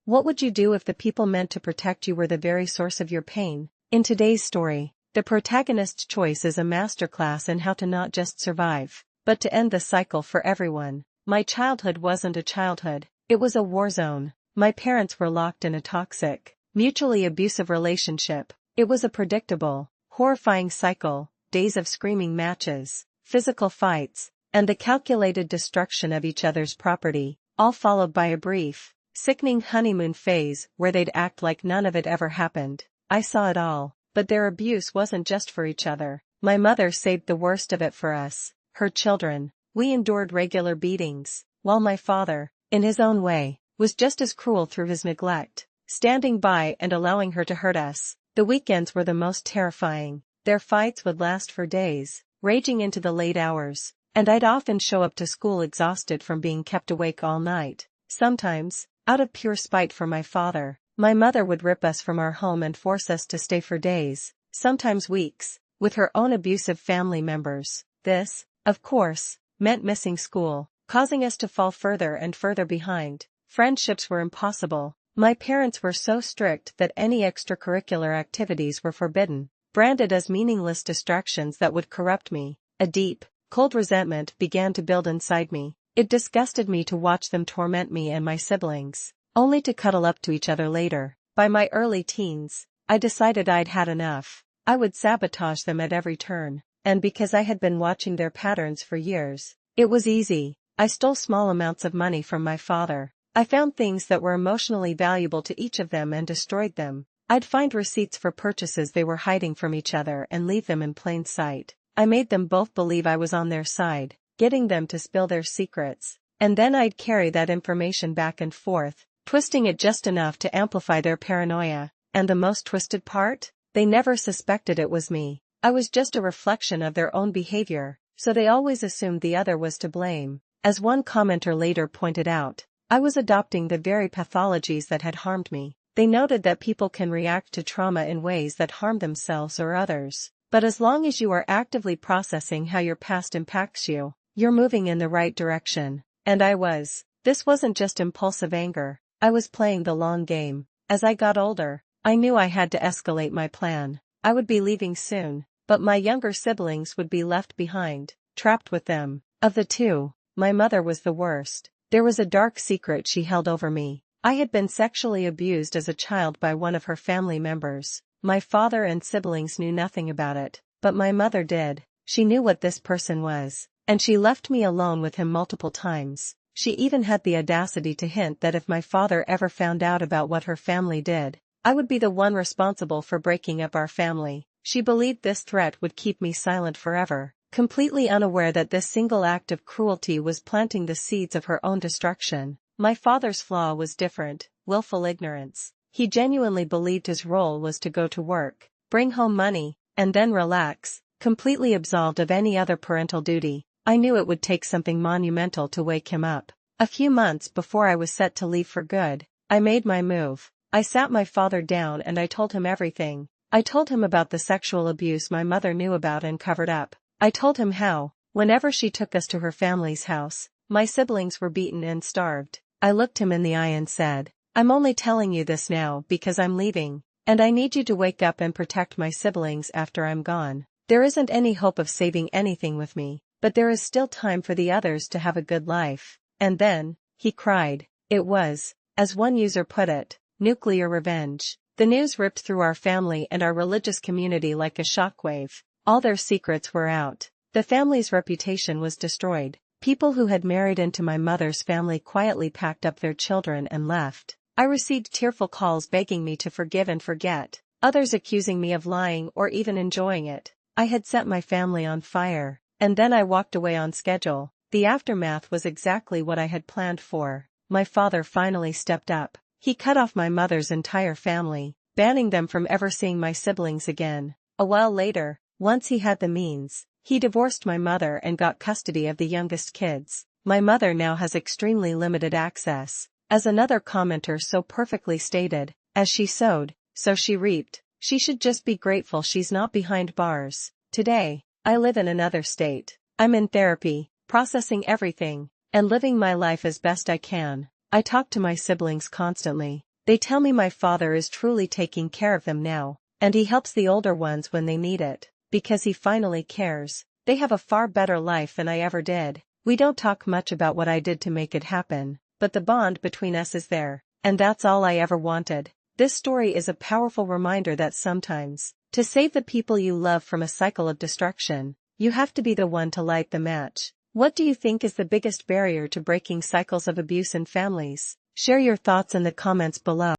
What would you do if the people meant to protect you were the very source of your pain? In today's story, the protagonist's choice is a masterclass in how to not just survive, but to end the cycle for everyone. My childhood wasn't a childhood, it was a war zone. My parents were locked in a toxic, mutually abusive relationship. It was a predictable, horrifying cycle, days of screaming matches, physical fights, and the calculated destruction of each other's property, all followed by a brief, sickening honeymoon phase where they'd act like none of it ever happened. I saw it all, but their abuse wasn't just for each other. My mother saved the worst of it for us, her children. We endured regular beatings, while my father, in his own way, was just as cruel through his neglect, standing by and allowing her to hurt us. The weekends were the most terrifying. Their fights would last for days, raging into the late hours, and I'd often show up to school exhausted from being kept awake all night. Sometimes, out of pure spite for my father, my mother would rip us from our home and force us to stay for days, sometimes weeks, with her own abusive family members. This, of course, meant missing school, causing us to fall further and further behind. Friendships were impossible. My parents were so strict that any extracurricular activities were forbidden, branded as meaningless distractions that would corrupt me. A deep, cold resentment began to build inside me. It disgusted me to watch them torment me and my siblings, only to cuddle up to each other later. By my early teens, I decided I'd had enough. I would sabotage them at every turn, and because I had been watching their patterns for years, it was easy. I stole small amounts of money from my father. I found things that were emotionally valuable to each of them and destroyed them. I'd find receipts for purchases they were hiding from each other and leave them in plain sight. I made them both believe I was on their side, getting them to spill their secrets, and then I'd carry that information back and forth, twisting it just enough to amplify their paranoia. And the most twisted part? They never suspected it was me. I was just a reflection of their own behavior, so they always assumed the other was to blame. As one commenter later pointed out, I was adopting the very pathologies that had harmed me. They noted that people can react to trauma in ways that harm themselves or others, but as long as you are actively processing how your past impacts you, you're moving in the right direction. And I was. This wasn't just impulsive anger, I was playing the long game. As I got older, I knew I had to escalate my plan. I would be leaving soon, but my younger siblings would be left behind, trapped with them. Of the two, my mother was the worst. There was a dark secret she held over me. I had been sexually abused as a child by one of her family members. My father and siblings knew nothing about it, but my mother did. She knew what this person was, and she left me alone with him multiple times. She even had the audacity to hint that if my father ever found out about what her family did, I would be the one responsible for breaking up our family. She believed this threat would keep me silent forever, completely unaware that this single act of cruelty was planting the seeds of her own destruction. My father's flaw was different, willful ignorance. He genuinely believed his role was to go to work, bring home money, and then relax, completely absolved of any other parental duty. I knew it would take something monumental to wake him up. A few months before I was set to leave for good, I made my move. I sat my father down and I told him everything. I told him about the sexual abuse my mother knew about and covered up. I told him how, whenever she took us to her family's house, my siblings were beaten and starved. I looked him in the eye and said, "I'm only telling you this now because I'm leaving, and I need you to wake up and protect my siblings after I'm gone. There isn't any hope of saving anything with me, but there is still time for the others to have a good life." And then, he cried. It was, as one user put it, nuclear revenge. The news ripped through our family and our religious community like a shockwave. All their secrets were out. The family's reputation was destroyed. People who had married into my mother's family quietly packed up their children and left. I received tearful calls begging me to forgive and forget, others accusing me of lying or even enjoying it. I had set my family on fire, and then I walked away on schedule. The aftermath was exactly what I had planned for. My father finally stepped up. He cut off my mother's entire family, banning them from ever seeing my siblings again. A while later, once he had the means, he divorced my mother and got custody of the youngest kids. My mother now has extremely limited access. As another commenter so perfectly stated, as she sowed, so she reaped. She should just be grateful she's not behind bars. Today, I live in another state. I'm in therapy, processing everything, and living my life as best I can. I talk to my siblings constantly. They tell me my father is truly taking care of them now, and he helps the older ones when they need it, because he finally cares. They have a far better life than I ever did. We don't talk much about what I did to make it happen, but the bond between us is there, and that's all I ever wanted. This story is a powerful reminder that sometimes, to save the people you love from a cycle of destruction, you have to be the one to light the match. What do you think is the biggest barrier to breaking cycles of abuse in families? Share your thoughts in the comments below.